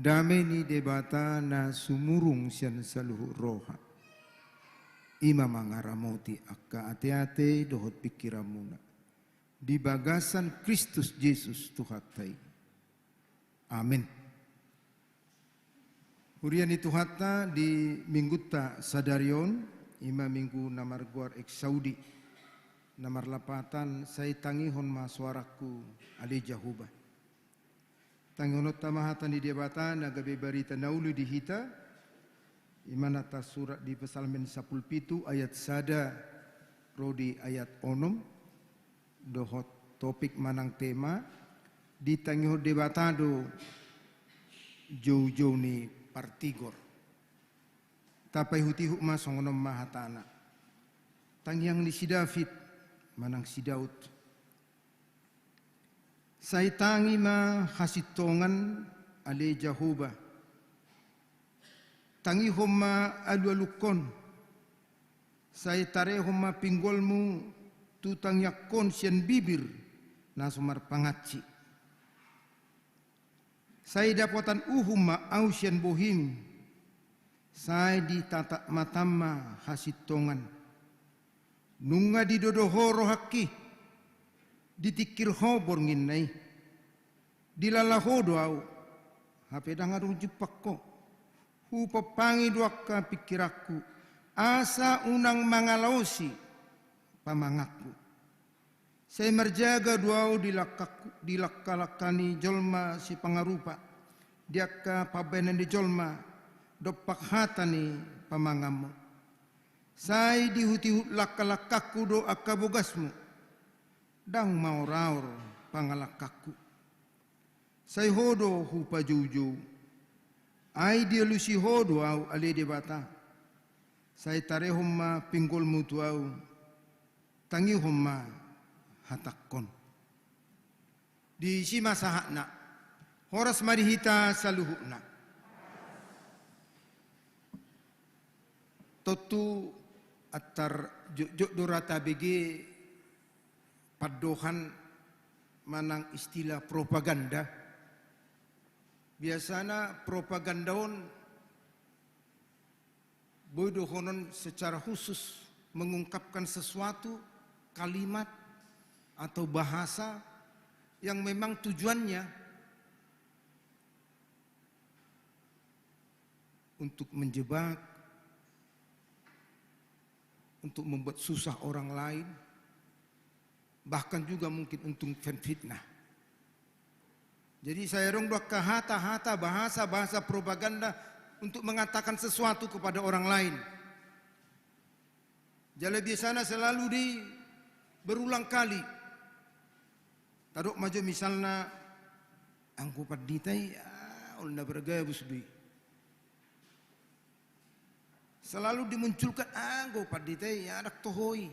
Dame ni debata na sumurung siyan sa luhu roha. Ima mangaramoti akka ate-ate dohot pikiramuna. Di bagasan Kristus Yesus Tuhatai. Amin. Hurian itu hatta di mingguta sadarion ima minggu namar guar ek Saudi. Namar lapatan saya tangihon ma suaraku ali jahubah. Tangihonot tamahatan di debata nagabe barita naulu di hita. Imanata surat di Psalmen 17 ayat sada rodi ayat onom. Dohot topik manang tema di tangihon debatado jauh-jauh ni partigor. Tapai hutihu ma songonom mahatana. Tangyang ni si David manang si Daud. Say tangi ma hasitongan ale Jehovah. Tangi homa alualukon. Say tare homa pinggolmu tutang yakon sian bibir na sumar pangaci. Say dapotan uhuma au sian bohim. Say di tatak matama hasitongan. Nunga di dodohoro haki. Ditikir ho borngin nai. Dilalaho doau. Hape dangarung jepakko. Hu papangi duaka pikiraku. Asa unang mangalausi pamangaku. Saya merjaga duau dilakkalakani jolma si pangarupa. Diaka pabenan di jolma. Dopak hatani pamangamu. Saya dihuti lakkalakaku do akabogasmu. Dang mau raur pangalakaku. Say hodo hupa juju. Ay dialusi hodo au ale debata. Say tare humma pinggol mutu au. Tangi humma hatakon. Di sima sahakna. Horas marihita saluhukna. Totu atar jok dorata bege padohan manang istilah propaganda. Biasanya propagandaon bodohonon secara khusus mengungkapkan sesuatu kalimat atau bahasa yang memang tujuannya untuk menjebak, untuk membuat susah orang lain, bahkan juga mungkin untuk fitnah. Jadi saya rong dua hata bahasa propaganda untuk mengatakan sesuatu kepada orang lain. Jadi biasanya selalu berulang kali. Tadok maju misalnya angku paditai ulna bergaya busbi. Selalu dimunculkan angku paditai anak tohoi.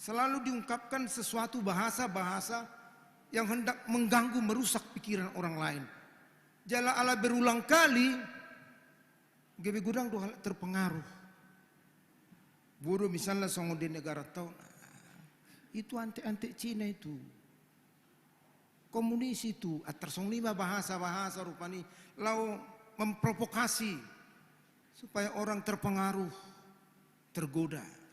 Selalu diungkapkan sesuatu bahasa-bahasa yang hendak mengganggu, merusak pikiran orang lain. Jala ala berulang kali, gebe gudang doa terpengaruh. Bodoh misalnya songo di negara tahun, itu antek-antek Cina itu, komunis itu, atar song lima bahasa-bahasa rupani, lau memprovokasi supaya orang terpengaruh, tergoda.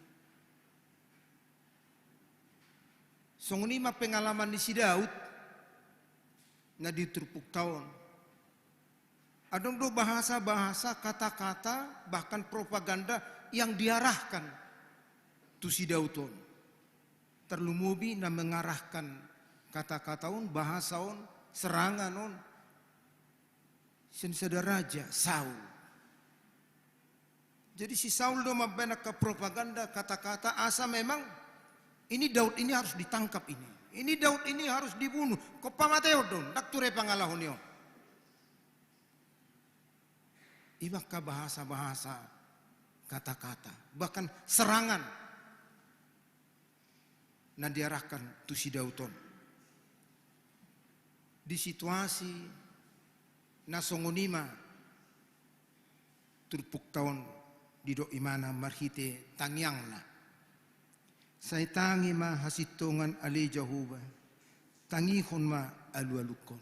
Songoni mah pengalaman di si Daud na diterpuk tahun. Adong do bahasa-bahasa, kata-kata, bahkan propaganda yang diarahkan tu si Daud on. Terlumubi na mengarahkan kata-kata on, bahasa on, serangan on. Sensada raja Saul. Jadi si Saul do mabena ke propaganda, kata-kata asa memang ini Daud ini harus ditangkap ini. Ini Daud ini harus dibunuh. Kok pamateo don, dak ture pangalahonio. Ibakah bahasa-bahasa, kata-kata, bahkan serangan. Nah diarahkan tu si Daudon. Di situasi nasongonima turpuk tahun di do imana marhite tangyangna. Say tangi ma hasitongan ali Jehovah, tangihon ma alualukon.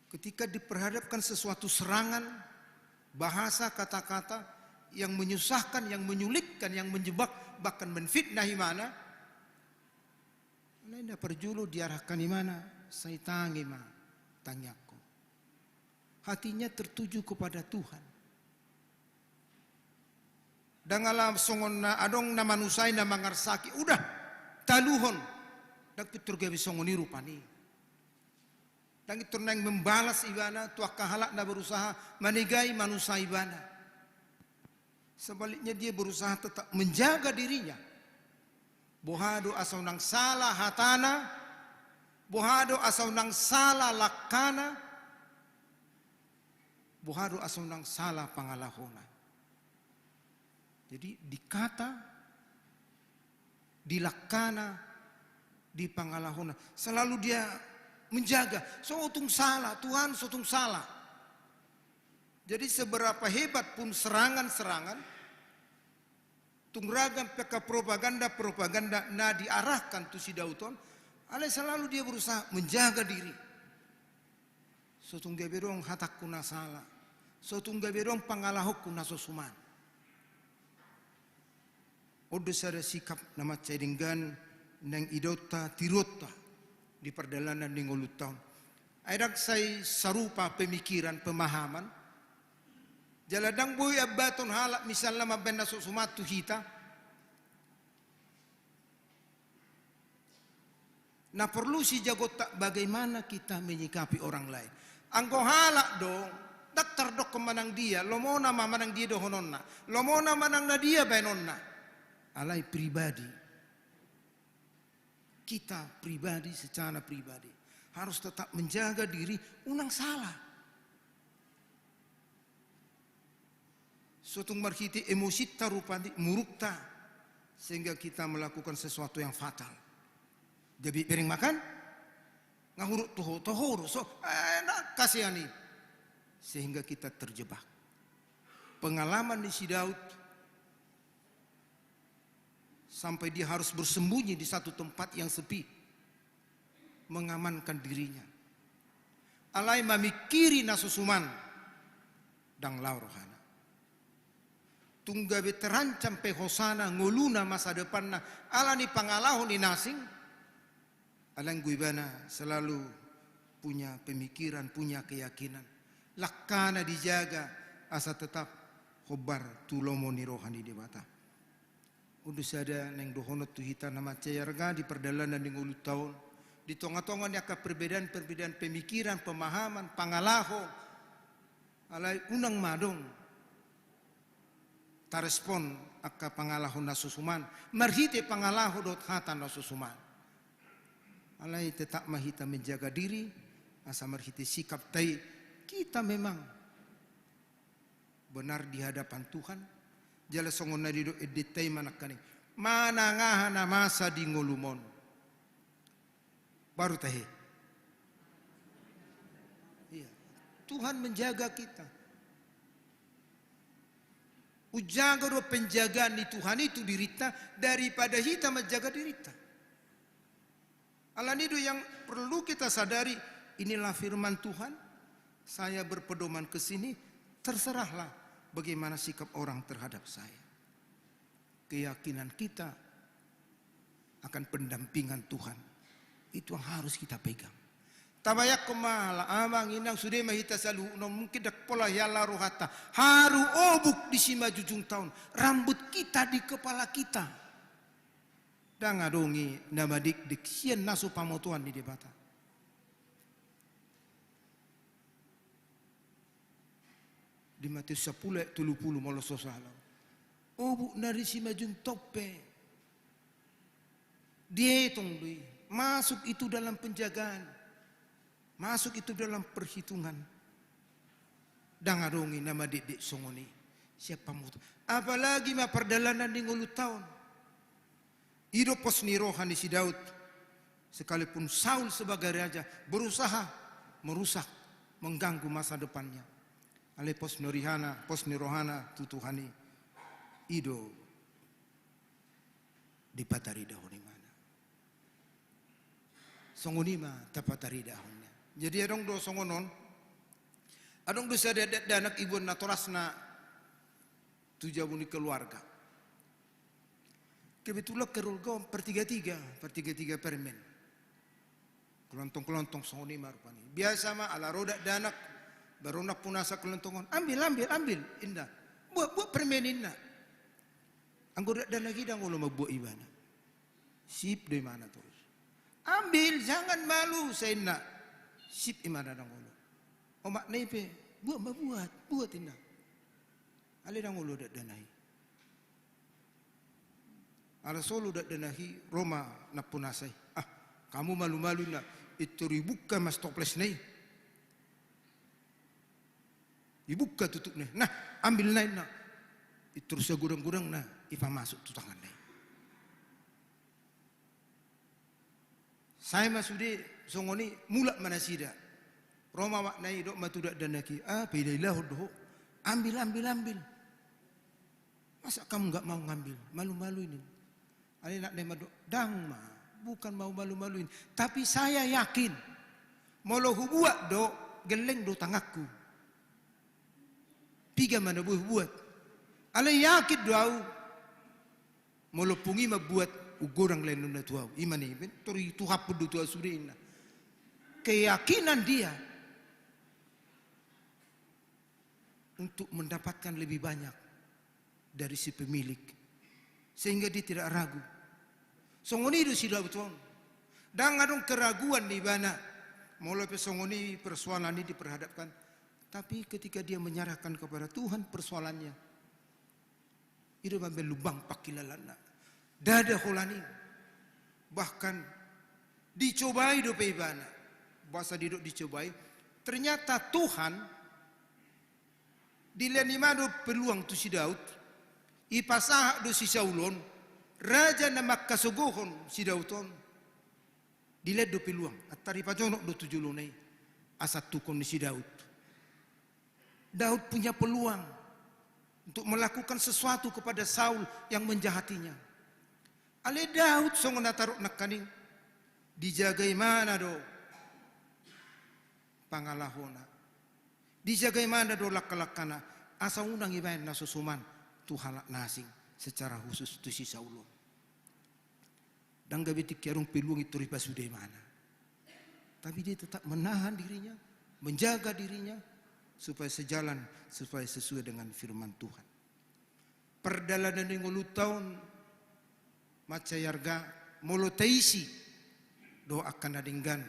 Ketika diperhadapkan sesuatu serangan, bahasa, kata-kata yang menyusahkan, yang menyulitkan, yang menjebak, bahkan menfitnahi mana, anda perjulu diarahkan di mana? Saya tangi ma, tanyaku. Hatinya tertuju kepada Tuhan. Dan alam songon na adong na manusai na mangarsaki, udah taluhon. Dan piturgawi songon rupani. Dan itu nang membalas ibana, tuak kahalak na berusaha manigai manusia ibana. Sebaliknya dia berusaha tetap menjaga dirinya. Bohado asau nang salah hatana, bohado asau nang salah lakana, bohado asau nang salah pangalahona. Jadi dikata, dilakana, di pangalahona, selalu dia menjaga. Sotung salah, Tuhan sotung salah. Jadi seberapa hebat pun serangan-serangan, tungragam peka propaganda na diarahkan tu si Dauton, ale selalu dia berusaha menjaga diri. Sotung gaberong hatak kuna salah, sotung gaberong pangalahok kuna sosuman. Odo sada sikap nama cedinggan nang idota tirota di perdalanan ning ulutaun. Aidak say sarupa pemikiran pemahaman. Jaladang boy abaton halak misalnya mabenda sumatu hita. Nah perlu si jagota bagaimana kita menyikapi orang lain. Angko halak dong, daktar dok kemanang dia, lomona manang dia dohononna, lomona manang na dia benonna. Alai pribadi. Kita pribadi secara pribadi harus tetap menjaga diri unang salah. Sotung marhiti emosi tarupandi murukta sehingga kita melakukan sesuatu yang fatal. Jadi piring makan ngahuruk tohoro so enak kasihani sehingga kita terjebak. Pengalaman di si Daud sampai dia harus bersembunyi di satu tempat yang sepi mengamankan dirinya. Alai mamikiri nasusuman dang laurohana. Tunggabe terancam pehosana nguluna masa depanna alani pangalahon inasing alang guibana selalu punya pemikiran, punya keyakinan lakana dijaga asa tetap khobar tulomo ni rohani debata udah sada neng dohonot tu hita nama cayarga di perdalanan di ngulu tahun di tonga-tonga nyaka perbedaan pemikiran, pemahaman, pangalaho alai unang madong ta respon akka pangalahon nasusuman marhite pangalahon dot hatan nasusuman alai tetap mahita menjaga diri asa marhite sikap tai kita memang benar di hadapan Tuhan jala songon na dido editai manakani manangahana masa di ngolumon baru tahe iya Tuhan menjaga kita. Ujaga do penjagaan di Tuhan itu dirita daripada kita menjaga dirita. Alan itu yang perlu kita sadari, inilah firman Tuhan. Saya berpedoman ke sini, terserahlah bagaimana sikap orang terhadap saya. Keyakinan kita akan pendampingan Tuhan. Itu yang harus kita pegang. Tabayak kumala amang inang sudah mahita salu no mungkin dak pola yala rohata haru obuk di sima jujung tahun rambut kita di kepala kita dan ngadongi nama dik sian nasu pamotuan di debata di Matius 10:30 moloso salam obuk dari sima jung tope dia tongdui masuk itu dalam penjagaan. Masuk itu dalam perhitungan. Dangadongi nama dedek songoni. Siapa mutu. Apalagi ma perdalanan di ngulu tahun. Ido pos ni rohani si Daud. Sekalipun Saul sebagai raja berusaha merusak, mengganggu masa depannya. Ale pos norihana, pos ni rohana tutuhani. Ido dipatari dahoni mana. Songoni ma tapatari dahonnya. Jadi adong do songonon Adong dosa danak ibu na torasna tujabuni keluarga. Kebetulan kerulgo per tiga permen. Kelontong songoni marupani. Biasa mah ala roda danak barunak punasa kelontongon. Ambil. Indah. Buat permen indah. Anggo danak hidang ulo magbuat ibana. Sip dari mana terus. Ambil, jangan malu saya nak. Sip imana dang ulo. Omak nepe, buat indah. Ali dang ulo dak danai. Ala solo dak danahi Roma na punasai. Kamu malu-malu na itu ribuka mas toples nai. Dibuka tutup nai. Nah, ambil nai na. Itu segurang-gurang na ipa masuk tu tangan nai. Saya masude songoni mulak manasida. Roma maknai dok matu dak danaki. Pilihlah doh. Ambil. Masa kamu enggak mau ngambil? Malu-malu ini. Ali nak nema dok dang mah. Bukan mau malu-maluin, tapi saya yakin molo hubuat do geleng do tangakku. Piga mana buat. Ale yakin doau molo pungi mabuat ugorang lenun na tuau. Imani ben tori tuhap do tuau surina. Keyakinan dia untuk mendapatkan lebih banyak dari si pemilik sehingga dia tidak ragu. Songoni itu sudah betul. Dan adong keraguan di mana mulai songoni persoalan ini diperhadapkan. Tapi ketika dia menyerahkan kepada Tuhan persoalannya, itu memang lubang pakilalana. Dada holani. Bahkan dicobai do peibana. Bahasa diduk dicobai. Ternyata Tuhan dilenima do peluang tu si Daud. Ipasah do si Saulon. Raja na makasuguhon si Dauton diled do piluang at taripajonok do tujulunay asat tukon ni si Daud. Daud punya peluang untuk melakukan sesuatu kepada Saul yang menjahatinya. Ale Daud songon natarok nakaning dijagai mana do pangalahona. Dijagai mana do lakalakana asa unang ibayan na susuman tuhalak nasing. Secara khusus itu si Saulon. Dan gak betik yarung peluang itu riba sudah mana. Tapi dia tetap menahan dirinya, menjaga dirinya supaya sejalan, supaya sesuai dengan firman Tuhan. Perdalanan yang ngulu tahun macayarga molotaisi do akan nadinggan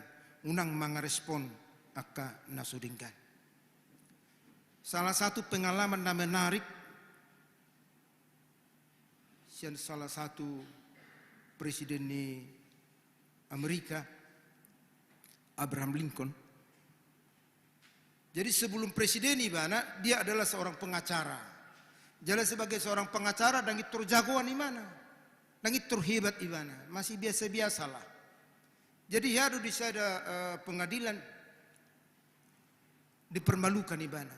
unang mangarespon aka nasudinggan. Salah satu pengalaman na menarik salah satu presiden di Amerika, Abraham Lincoln. Jadi sebelum presiden ibana, dia adalah seorang pengacara. Jadi sebagai seorang pengacara dan itu jagoan di mana? Dan itu hebat ibana, masih biasa-biasalah. Jadi ya di ada pengadilan dipermalukan ibana.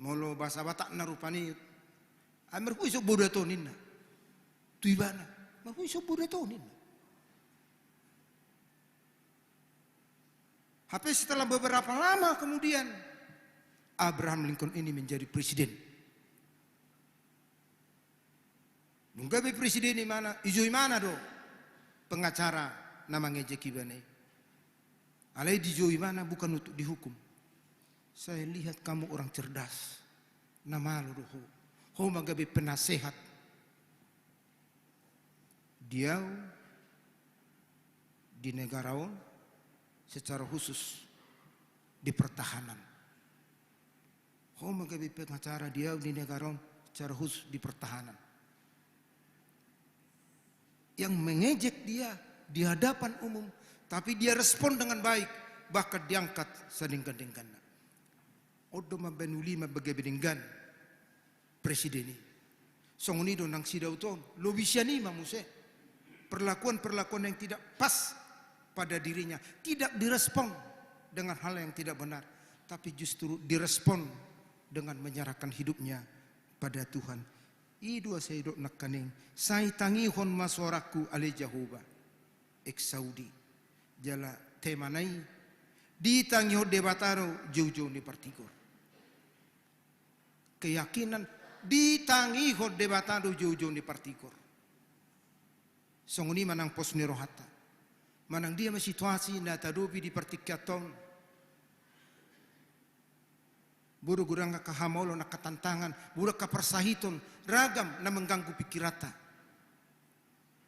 Molo bahasa Batak narupani Amerku iso bodoh tonin na, tu ibana. Amerku iso bodoh tonin. Tapi setelah beberapa lama kemudian Abraham Lincoln ini menjadi presiden. Mungkin presiden di mana? Ijo mana do? Pengacara nama ngejek ibana. Alai dijo mana bukan untuk dihukum. Saya lihat kamu orang cerdas. Nama lu doh. Ho magabi penasehat. Dia di negarawan secara khusus di pertahanan. Ho magabi pengacara dia di negarawan secara khusus di pertahanan. Yang mengejek dia di hadapan umum, tapi dia respon dengan baik, bahkan diangkat sedingkan-dingkan. Odo mabenuli mabagebedinggan presiden ini. Songoni do nang sidau ton, lo bisa nih mamuse. Perlakuan-perlakuan yang tidak pas pada dirinya, tidak direspon dengan hal yang tidak benar, tapi justru direspon dengan menyerahkan hidupnya pada Tuhan. Idua saya dok nakaning, saya tangihon masoraku ale Jehovah, ek Saudi, jala temanai Di tangiho debataro jauh-jauh ni partigor. Keyakinan di tangiho debataro jauh-jauh ni partigor. Songuni manang pos ni rohata. Manang dia situasi na tadupi di partikaton. Buru gurang kahamolo na katantangan, buru kapersahiton, ragam na mengganggu pikirata.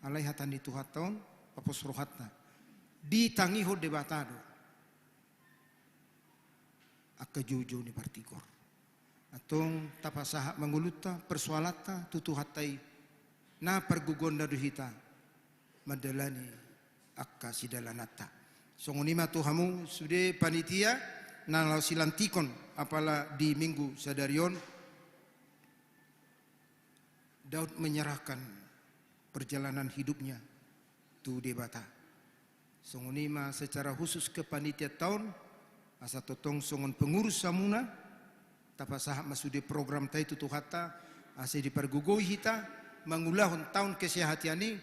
Alai hatan itu haton, papos rohata. Di tangiho debatado. Akka jauh-jauh ni partigor. Atong tapasaha manguluta persoalata tutu hatai na pergugonda duhita madalani akka sidalanata. Songonima tuhamu sude panitia na lau silantikon apala di minggu sadarion Daud menyerahkan perjalanan hidupnya tu debata. Songonima secara khusus ke panitia tahun asa totong songon pengurus samuna tapasah masude program tai tutu hata ase dipergugoi hita mangulahon tahun kesehatiani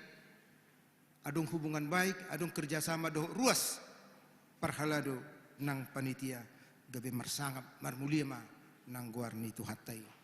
adung hubungan baik adung kerjasama do ruas parhalado nang panitia gabe marsangap marmulia ma nang guarni tu hatai.